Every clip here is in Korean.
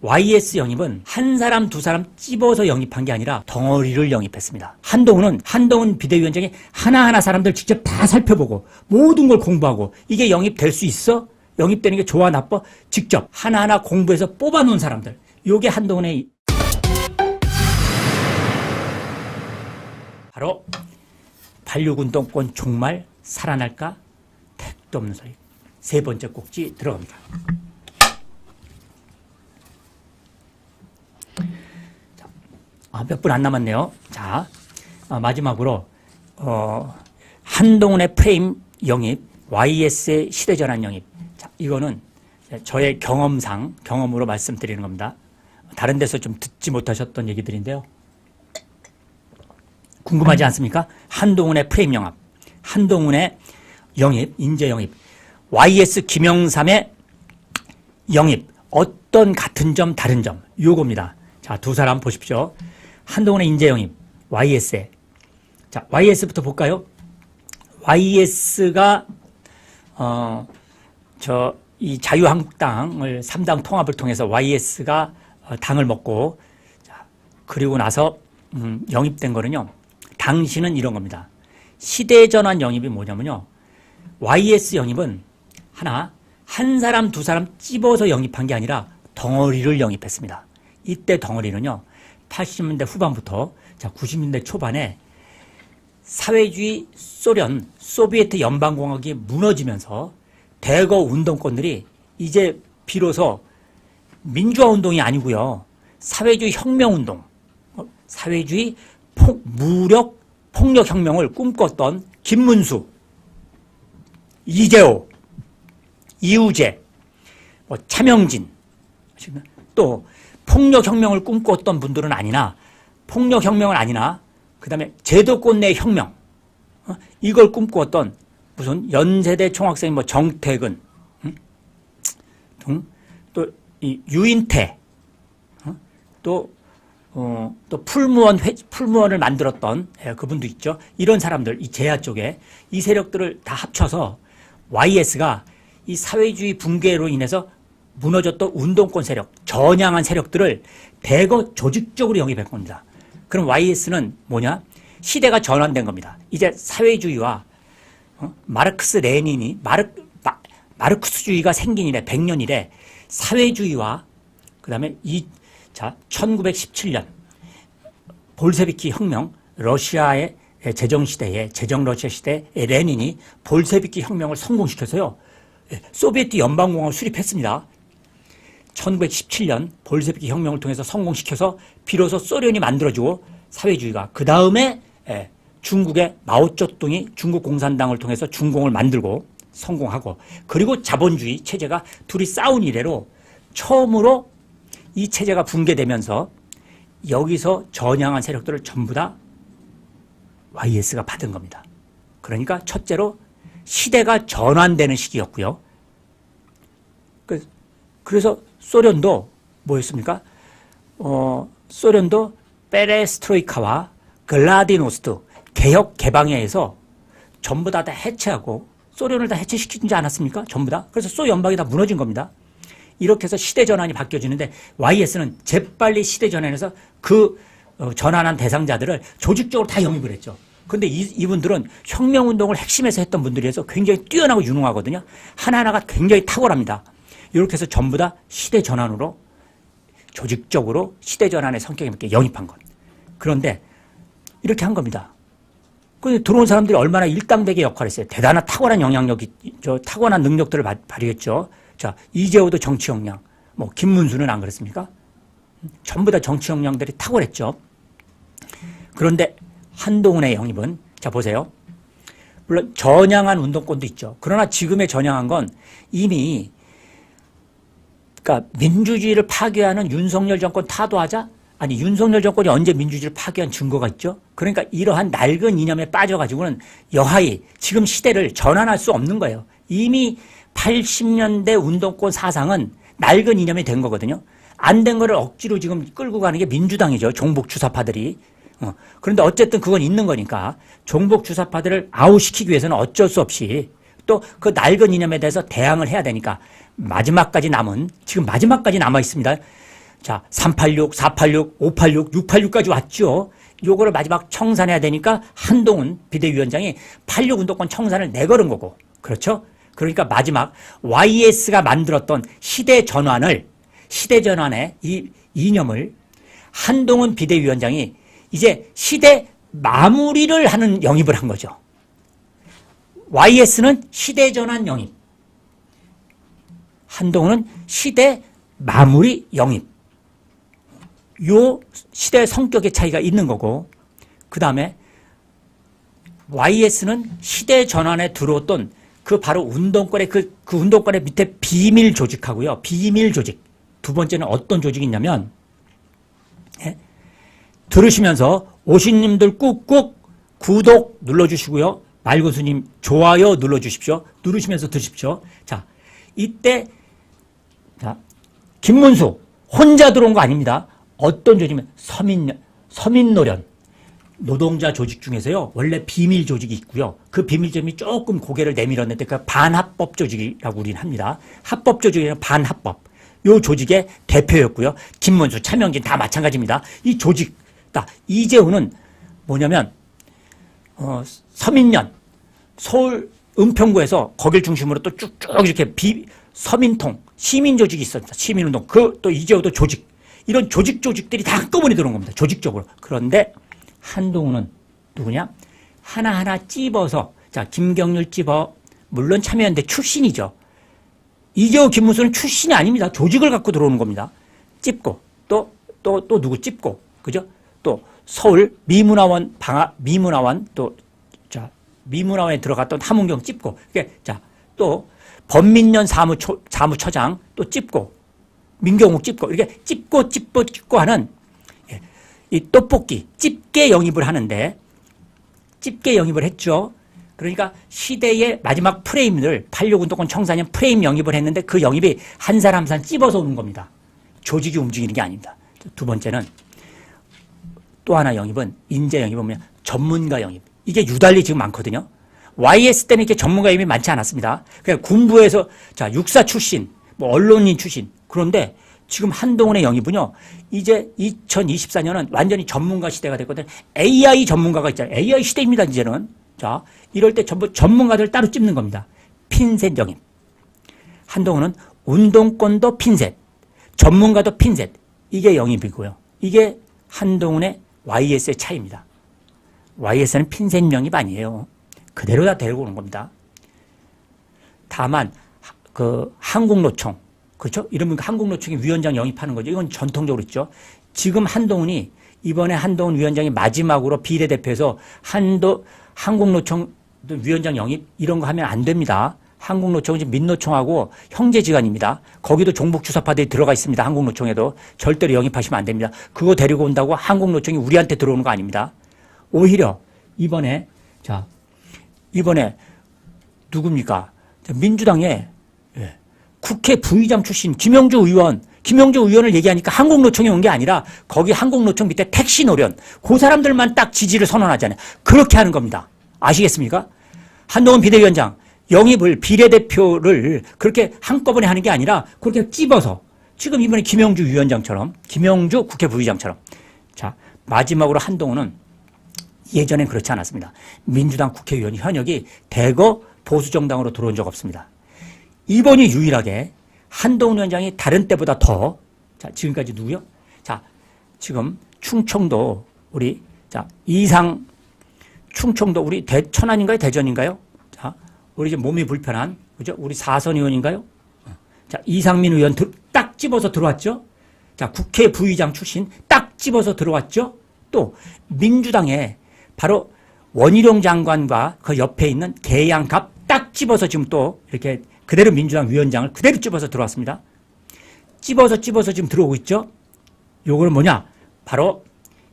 YS 영입은 한 사람 두 사람 찝어서 영입한 게 아니라 덩어리를 영입했습니다. 한동훈 비대위원장이 하나하나 사람들 직접 다 살펴보고 모든 걸 공부하고 이게 영입될 수 있어? 영입되는 게 좋아 나빠? 직접 하나하나 공부해서 뽑아놓은 사람들. 요게 한동훈의 바로 86운동권 종말 살아날까? 택도 없는 소리. 세 번째 꼭지 들어갑니다. 몇 분 안 남았네요. 자, 마지막으로 한동훈의 프레임 영입, YS의 시대전환 영입. 자, 이거는 저의 경험으로 말씀드리는 겁니다. 다른 데서 좀 듣지 못하셨던 얘기들인데요. 궁금하지 않습니까? 한동훈의 프레임 영합, 한동훈의 영입, 인재 영입, YS 김영삼의 영입, 어떤 같은 점, 다른 점, 요겁니다. 자, 두 사람 보십시오. 한동훈의 인재 영입, YS에. 자, YS부터 볼까요? YS가, 이 자유한국당을 3당 통합을 통해서 YS가 당을 먹고, 자, 그리고 나서, 영입된 거는요, 당시는 이런 겁니다. 시대전환 영입이 뭐냐면요, YS 영입은 한 사람, 두 사람 찝어서 영입한 게 아니라 덩어리를 영입했습니다. 이때 덩어리는요, 80년대 후반부터 90년대 초반에 사회주의 소련, 소비에트 연방공화국이 무너지면서 대거 운동권들이 이제 비로소 민주화 운동이 아니고요, 사회주의 혁명운동, 사회주의 무력 폭력혁명을 꿈꿨던 김문수, 이재호, 이우재, 차명진, 또 폭력혁명을 꿈꿨던 분들은 아니나, 그 다음에 제도권 내 혁명, 이걸 꿈꾸었던 무슨 연세대 총학생 정택은, 또 이 유인태, 또 풀무원을 만들었던 그분도 있죠. 이런 사람들, 이 제야 쪽에 이 세력들을 다 합쳐서 YS가 이 사회주의 붕괴로 인해서 무너졌던 운동권 세력, 전향한 세력들을 대거 조직적으로 영입한 겁니다. 그럼 YS는 뭐냐? 시대가 전환된 겁니다. 이제 사회주의와 마르크스 레닌이 마르크스주의가 생긴 이래 100년 이래 사회주의와 그다음에 1917년 볼셰비키 혁명, 러시아의 제정 러시아 시대에 레닌이 볼셰비키 혁명을 성공시켜서요, 소비에트 연방공화국을 수립했습니다. 1917년 볼셰비키 혁명을 통해서 성공시켜서 비로소 소련이 만들어지고 사회주의가, 그 다음에 중국의 마오쩌둥이 중국 공산당을 통해서 중공을 만들고 성공하고, 그리고 자본주의 체제가 둘이 싸운 이래로 처음으로 이 체제가 붕괴되면서 여기서 전향한 세력들을 전부 다 YS가 받은 겁니다. 그러니까 첫째로 시대가 전환되는 시기였고요. 그래서 소련도 뭐였습니까? 소련도 페레스트로이카와 글라디노스트 개혁 개방에 의해서 전부 다 해체하고 소련을 다 해체시키지 않았습니까? 전부 다. 그래서 소연방이 다 무너진 겁니다. 이렇게 해서 시대 전환이 바뀌어지는데 YS는 재빨리 시대 전환해서 그 전환한 대상자들을 조직적으로 다 영입을 했죠. 그런데 이분들은 혁명운동을 핵심에서 했던 분들이어서 굉장히 뛰어나고 유능하거든요. 하나하나가 굉장히 탁월합니다. 이렇게 해서 전부 다 시대 전환으로 조직적으로 시대 전환의 성격에 맞게 영입한 것. 그런데 이렇게 한 겁니다. 근데 들어온 사람들이 얼마나 일당백의 역할을 했어요. 대단한 탁월한 영향력이, 탁월한 능력들을 발휘했죠. 자, 이재호도 정치 역량, 김문수는 안 그랬습니까? 전부 다 정치 역량들이 탁월했죠. 그런데 한동훈의 영입은, 자, 보세요. 물론 전향한 운동권도 있죠. 그러나 지금의 전향한 건 이미, 그러니까 민주주의를 파괴하는 윤석열 정권 타도하자? 아니, 윤석열 정권이 언제 민주주의를 파괴한 증거가 있죠? 그러니까 이러한 낡은 이념에 빠져가지고는 여하이 지금 시대를 전환할 수 없는 거예요. 이미 80년대 운동권 사상은 낡은 이념이 된 거거든요. 안 된 거를 억지로 지금 끌고 가는 게 민주당이죠. 종북 주사파들이. 그런데 어쨌든 그건 있는 거니까 종북 주사파들을 아웃시키기 위해서는 어쩔 수 없이 또 그 낡은 이념에 대해서 대항을 해야 되니까 지금 마지막까지 남아 있습니다. 자, 386, 486, 586, 686까지 왔죠. 요거를 마지막 청산해야 되니까 한동훈 비대위원장이 86 운동권 청산을 내걸은 거고. 그렇죠? 그러니까 마지막 YS가 만들었던 시대전환의 이 이념을 한동훈 비대위원장이 이제 시대 마무리를 하는 영입을 한 거죠. YS는 시대전환 영입, 한동훈은 시대 마무리 영입. 요 시대 성격의 차이가 있는 거고, 그 다음에 YS는 시대 전환에 들어왔던 그 바로 운동권의 그 운동권의 밑에 비밀 조직하고요. 비밀 조직. 두 번째는 어떤 조직이 있냐면, 예? 들으시면서 오신님들 꾹꾹 구독 눌러주시고요. 말고수님 좋아요 눌러주십시오. 누르시면서 드십시오. 자, 이때 자, 김문수 혼자 들어온 거 아닙니다. 어떤 조직이면 서민노련 노동자 조직 중에서요. 원래 비밀 조직이 있고요. 그 비밀 조직이 조금 고개를 내밀었는데 그 반합법 조직이라고 우리는 합니다. 합법 조직이나 반합법. 요 조직의 대표였고요. 김문수, 차명진 다 마찬가지입니다. 이 조직, 이재훈은 뭐냐면 서민련, 서울 은평구에서 거길 중심으로 또 쭉쭉 이렇게 서민통, 시민 조직이 있었습니다. 시민운동, 또 이재호도 조직. 이런 조직들이 다 한꺼번에 들어온 겁니다. 조직적으로. 그런데 한동훈은 누구냐? 하나하나 찝어서, 자, 김경률 찝어, 물론 참여연대 출신이죠. 이재호, 김문수는 출신이 아닙니다. 조직을 갖고 들어오는 겁니다. 찝고, 또 누구 찝고, 그죠? 또 서울 미문화원 미문화원에 들어갔던 함은경 찝고, 자, 또 범민련 사무처장 또 찝고, 민경욱 찝고, 이렇게 찝고 하는 이 떡볶이, 집게 영입을 하는데, 집게 영입을 했죠. 그러니까 시대의 마지막 프레임을 86 운동권 청산년 프레임 영입을 했는데 그 영입이 한 사람 한 사람 찝어서 오는 겁니다. 조직이 움직이는 게 아닙니다. 두 번째는 또 하나 영입은 인재 영입은 뭐냐? 전문가 영입. 이게 유달리 지금 많거든요. YS 때는 이렇게 전문가 영입이 많지 않았습니다. 그냥 군부에서 자 육사 출신, 뭐 언론인 출신. 그런데 지금 한동훈의 영입은요. 이제 2024년은 완전히 전문가 시대가 됐거든요. AI 전문가가 있잖아요. AI 시대입니다. 이제는. 자, 이럴 때 전부 전문가들 따로 찝는 겁니다. 핀셋 영입. 한동훈은 운동권도 핀셋, 전문가도 핀셋. 이게 영입이고요. 이게 한동훈의 YS의 차이입니다. YS는 핀셋 영입 아니에요. 그대로 다 데리고 오는 겁니다. 다만 그 한국노총, 그렇죠? 이러면 한국노총이 위원장 영입하는 거죠. 이건 전통적으로 있죠. 지금 한동훈이 이번에 한동훈 위원장이 마지막으로 비례대표에서 한국노총 위원장 영입 이런 거 하면 안 됩니다. 한국노총은 지금 민노총하고 형제지간입니다. 거기도 종북주사파들이 들어가 있습니다. 한국노총에도 절대로 영입하시면 안 됩니다. 그거 데리고 온다고 한국노총이 우리한테 들어오는 거 아닙니다. 오히려 이번에 누굽니까? 민주당의 국회 부의장 출신 김영주 의원을 얘기하니까 한국노총에 온 게 아니라 거기 한국노총 밑에 택시 노련 그 사람들만 딱 지지를 선언하잖아요. 그렇게 하는 겁니다. 아시겠습니까? 한동훈 비대위원장 영입을 비례대표를 그렇게 한꺼번에 하는 게 아니라 그렇게 찝어서 지금 이번에 김영주 위원장처럼 김영주 국회 부의장처럼 자 마지막으로 한동훈은 예전엔 그렇지 않았습니다. 민주당 국회의원 현역이 대거 보수정당으로 들어온 적 없습니다. 이번이 유일하게 한동훈 위원장이 다른 때보다 더, 자, 지금까지 누구요? 자, 지금 충청도 우리, 자, 충청도 우리 천안인가요? 대전인가요? 자, 우리 이제 몸이 불편한, 그죠? 우리 사선 의원인가요? 자, 이상민 의원 딱 집어서 들어왔죠? 자, 국회 부의장 출신 딱 집어서 들어왔죠? 또, 민주당에 바로 원희룡 장관과 그 옆에 있는 계양갑 딱 집어서 지금 또 이렇게 그대로 민주당 위원장을 그대로 집어서 들어왔습니다. 집어서 지금 들어오고 있죠. 요거는 뭐냐? 바로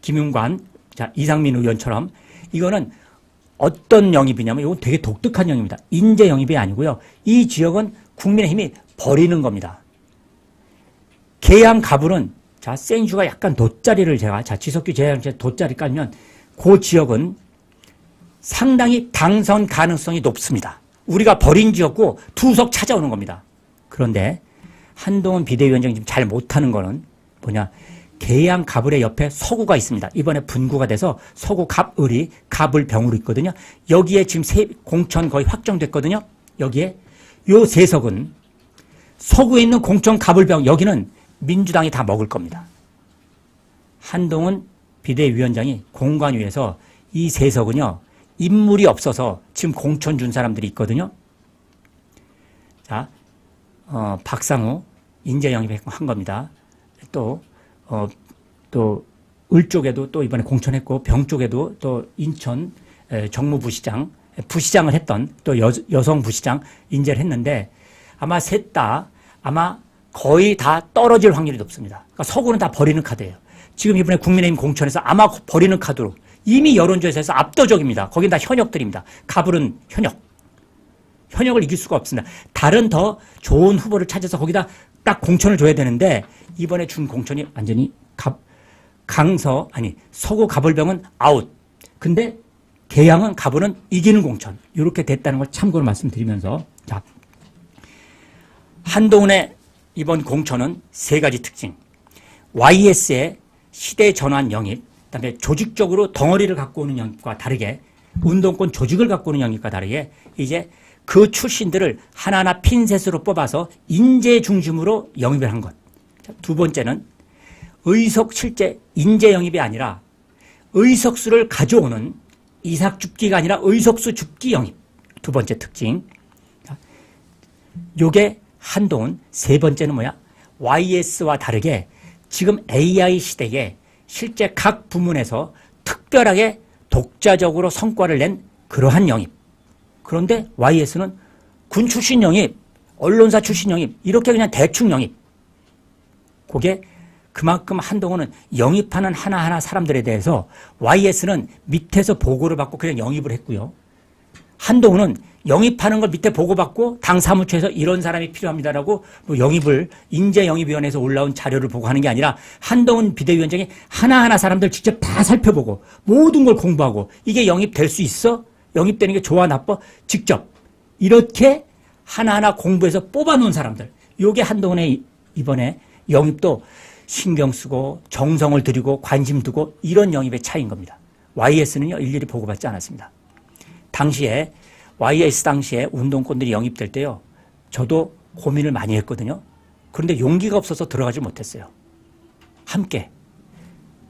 김용관, 자, 이상민 의원처럼 이거는 어떤 영입이냐면 이건 되게 독특한 영입입니다. 인재 영입이 아니고요. 이 지역은 국민의힘이 버리는 겁니다. 계양 가부는 자, 센슈가 약간 돗자리를 자, 지석규 제장 돗자리 깔면 그 지역은 상당히 당선 가능성이 높습니다. 우리가 버린 지역고 투석 찾아오는 겁니다. 그런데 한동훈 비대위원장이 지금 잘 못하는 거는 뭐냐? 계양 갑을의 옆에 서구가 있습니다. 이번에 분구가 돼서 서구 갑을이 갑을 병으로 있거든요. 여기에 지금 공천 거의 확정됐거든요. 여기에 요 세석은 서구에 있는 공천 갑을병 여기는 민주당이 다 먹을 겁니다. 한동훈 비대위원장이 공관위에서 이 세석은요 인물이 없어서 지금 공천 준 사람들이 있거든요. 자, 박상우 인재 영입한 겁니다. 또 을 쪽에도 또 이번에 공천했고 병 쪽에도 또 인천 정무부시장을 했던 또 여성 부시장 인재를 했는데 아마 셋 다 아마 거의 다 떨어질 확률이 높습니다. 그러니까 서구는 다 버리는 카드예요. 지금 이번에 국민의힘 공천에서 아마 버리는 카드로 이미 여론조사에서 압도적입니다. 거긴 다 현역들입니다. 갑을은 현역을 이길 수가 없습니다. 다른 더 좋은 후보를 찾아서 거기다 딱 공천을 줘야 되는데 이번에 준 공천이 완전히 서구 갑을병은 아웃. 근데 계양은 갑을은 이기는 공천. 이렇게 됐다는 걸 참고로 말씀드리면서 자, 한동훈의 이번 공천은 세 가지 특징. YS의 시대 전환 영입, 그다음에 조직적으로 덩어리를 갖고 오는 영입과 다르게 운동권 조직을 갖고 오는 영입과 다르게 이제 그 출신들을 하나하나 핀셋으로 뽑아서 인재 중심으로 영입을 한 것. 두 번째는 실제 인재 영입이 아니라 의석수를 가져오는 이삭 줍기가 아니라 의석수 줍기 영입. 두 번째 특징. 요게 한동훈. 세 번째는 뭐야? YS와 다르게 지금 AI 시대에 실제 각 부문에서 특별하게 독자적으로 성과를 낸 그러한 영입. 그런데 YS는 군 출신 영입, 언론사 출신 영입, 이렇게 그냥 대충 영입. 그게 그만큼 한동훈은 영입하는 하나하나 사람들에 대해서 YS는 밑에서 보고를 받고 그냥 영입을 했고요. 한동훈은 영입하는 걸 밑에 보고받고 당 사무처에서 이런 사람이 필요합니다라고 뭐 영입을 인재영입위원회에서 올라온 자료를 보고 하는 게 아니라 한동훈 비대위원장이 하나하나 사람들 직접 다 살펴보고 모든 걸 공부하고 이게 영입될 수 있어? 영입되는 게 좋아 나빠? 직접 이렇게 하나하나 공부해서 뽑아놓은 사람들. 요게 한동훈의 이번에 영입도 신경 쓰고 정성을 들이고 관심 두고 이런 영입의 차이인 겁니다. YS는요 일일이 보고받지 않았습니다. 당시에 YS 당시에 운동권들이 영입될 때요. 저도 고민을 많이 했거든요. 그런데 용기가 없어서 들어가지 못했어요. 함께.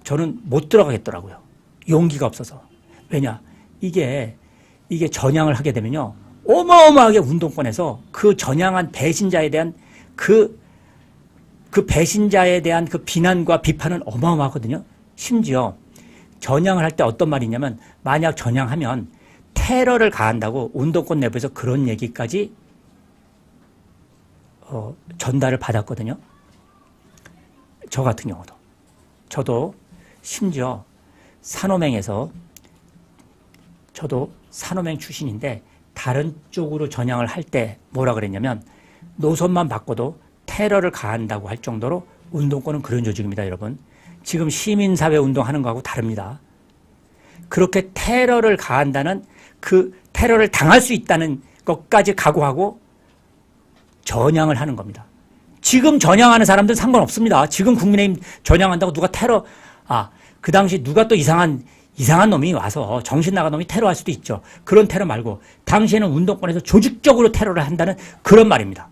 저는 못 들어가겠더라고요. 용기가 없어서. 왜냐? 이게 전향을 하게 되면요. 어마어마하게 운동권에서 그 전향한 배신자에 대한 그 배신자에 대한 그 비난과 비판은 어마어마하거든요. 심지어 전향을 할 때 어떤 말이 있냐면 만약 전향하면 테러를 가한다고 운동권 내부에서 그런 얘기까지 전달을 받았거든요. 저 같은 경우도. 저도 심지어 산호맹에서 저도 산호맹 출신인데 다른 쪽으로 전향을 할 때 뭐라 그랬냐면 노선만 바꿔도 테러를 가한다고 할 정도로 운동권은 그런 조직입니다, 여러분. 지금 시민사회 운동하는 거하고 다릅니다. 그렇게 테러를 가한다는 그 테러를 당할 수 있다는 것까지 각오하고 전향을 하는 겁니다. 지금 전향하는 사람들은 상관없습니다. 지금 국민의힘 전향한다고 누가 그 당시 누가 또 이상한 놈이 와서 정신 나간 놈이 테러할 수도 있죠. 그런 테러 말고 당시에는 운동권에서 조직적으로 테러를 한다는 그런 말입니다.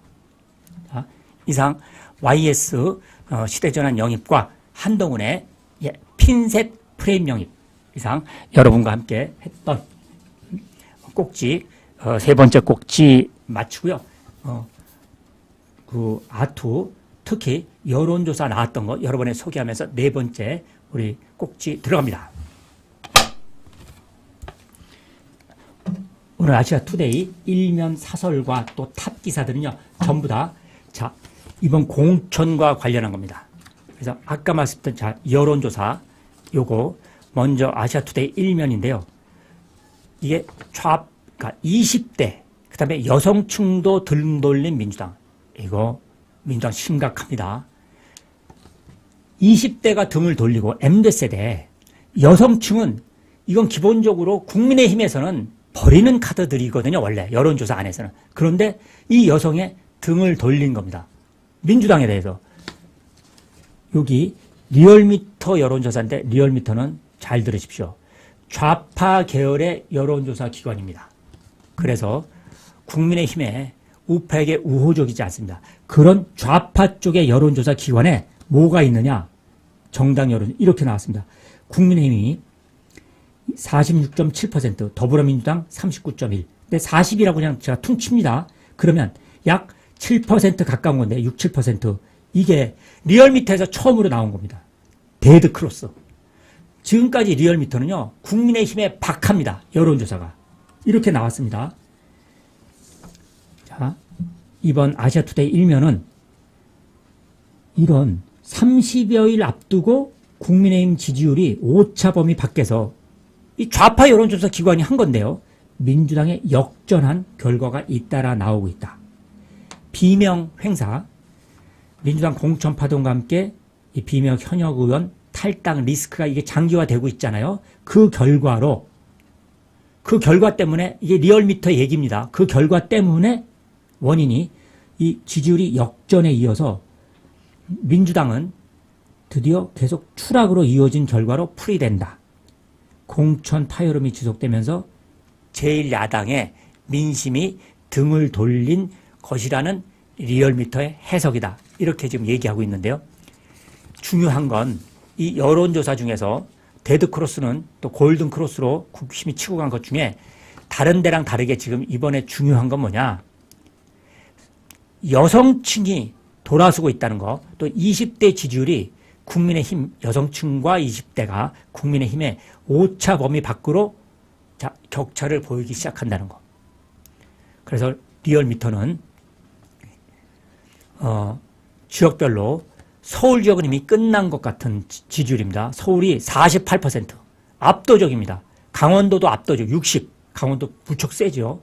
자, 이상 YS 시대전환 영입과 한동훈의 핀셋 프레임 영입 이상 여러분과 함께 했던 꼭지 세 번째 꼭지 마치고요. 그 아투 특히 여론조사 나왔던 거 여러분에 소개하면서 네 번째 우리 꼭지 들어갑니다. 오늘 아시아투데이 일면 사설과 또 탑 기사들은요 전부 다 자 이번 공천과 관련한 겁니다. 그래서 아까 말씀드린 여론조사 요거 먼저 아시아투데이 일면인데요. 이게 그러니까 20대 그다음에 여성층도 등 돌린 민주당. 이거 민주당 심각합니다. 20대가 등을 돌리고 M세대 여성층은 이건 기본적으로 국민의힘에서는 버리는 카드들이거든요. 원래 여론조사 안에서는. 그런데 이 여성의 등을 돌린 겁니다. 민주당에 대해서. 여기 리얼미터 여론조사인데 리얼미터는 잘 들으십시오. 좌파 계열의 여론조사 기관입니다. 그래서 국민의힘에 우파에게 우호적이지 않습니다. 그런 좌파 쪽의 여론조사 기관에 뭐가 있느냐? 정당 여론 이렇게 나왔습니다. 국민의힘이 46.7%, 더불어민주당 39.1%. 근데 40이라고 그냥 제가 퉁칩니다. 그러면 약 7% 가까운 건데 6, 7%. 이게 리얼미터에서 처음으로 나온 겁니다. 데드크로스. 지금까지 리얼미터는요, 국민의힘에 박합니다. 여론조사가. 이렇게 나왔습니다. 자, 이번 아시아투데이 일면은 이런 30여일 앞두고 국민의힘 지지율이 오차 범위 밖에서 이 좌파 여론조사 기관이 한 건데요. 민주당에 역전한 결과가 잇따라 나오고 있다. 비명 행사, 민주당 공천 파동과 함께 이 비명 현역 의원 탈당 리스크가 이게 장기화되고 있잖아요. 그 결과 때문에 이게 리얼미터 얘기입니다. 그 결과 때문에 원인이 이 지지율이 역전에 이어서 민주당은 드디어 계속 추락으로 이어진 결과로 풀이된다. 공천 파열음이 지속되면서 제1야당의 민심이 등을 돌린 것이라는 리얼미터의 해석이다. 이렇게 지금 얘기하고 있는데요. 중요한 건 이 여론조사 중에서 데드크로스는 또 골든크로스로 국힘이 치고 간 것 중에 다른 데랑 다르게 지금 이번에 중요한 건 뭐냐. 여성층이 돌아서고 있다는 거, 또 20대 지지율이 국민의힘 여성층과 20대가 국민의힘의 오차 범위 밖으로 격차를 보이기 시작한다는 거. 그래서 리얼미터는 지역별로 서울 지역은 이미 끝난 것 같은 지지율입니다. 서울이 48%. 압도적입니다. 강원도도 압도적 60%. 강원도 무척 세죠.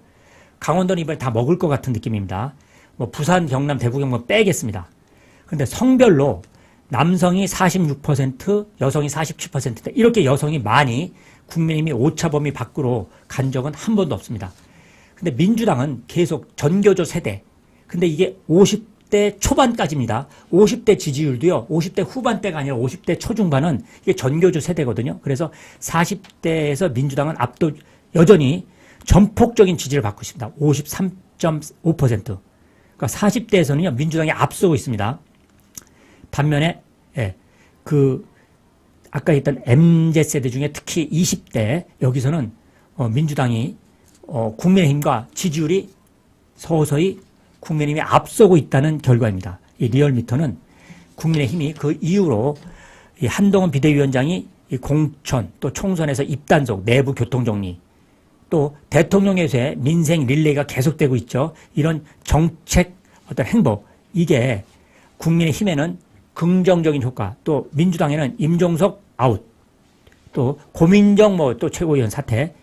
강원도는 이번에 다 먹을 것 같은 느낌입니다. 뭐 부산, 경남, 대구, 경북 빼겠습니다. 그런데 성별로 남성이 46%, 여성이 47%다. 이렇게 여성이 많이 국민의힘이 오차 범위 밖으로 간 적은 한 번도 없습니다. 근데 민주당은 계속 전교조 세대. 근데 이게 50대 초반까지입니다. 50대 지지율도요, 50대 후반대가 아니라 50대 초중반은 이게 전교조 세대거든요. 그래서 40대에서 민주당은 여전히 전폭적인 지지를 받고 있습니다. 53.5%. 그러니까 40대에서는요, 민주당이 앞서고 있습니다. 반면에, 아까 했던 MZ세대 중에 특히 20대, 여기서는, 민주당이, 국민의힘과 지지율이 서서히 국민의힘이 앞서고 있다는 결과입니다. 이 리얼미터는 국민의힘이 그 이후로 이 한동훈 비대위원장이 이 공천, 또 총선에서 입단속, 내부 교통정리, 또 대통령에서의 민생 릴레이가 계속되고 있죠. 이런 정책 어떤 행보, 이게 국민의힘에는 긍정적인 효과, 또 민주당에는 임종석 아웃, 또 고민정 또 최고위원 사퇴,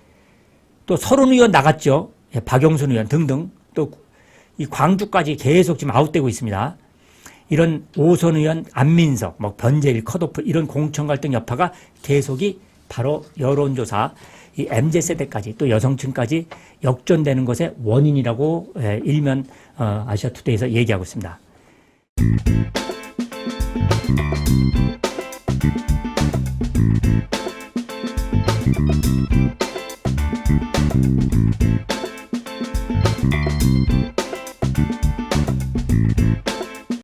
또 서른 의원 나갔죠. 박영순 의원 등등, 또 이 광주까지 계속 지금 아웃되고 있습니다. 이런 오선 의원 안민석, 변재일 컷오프 이런 공천 갈등 여파가 계속이 바로 여론조사, 이 MZ세대까지 또 여성층까지 역전되는 것의 원인이라고 일면 아시아투데이에서 얘기하고 있습니다.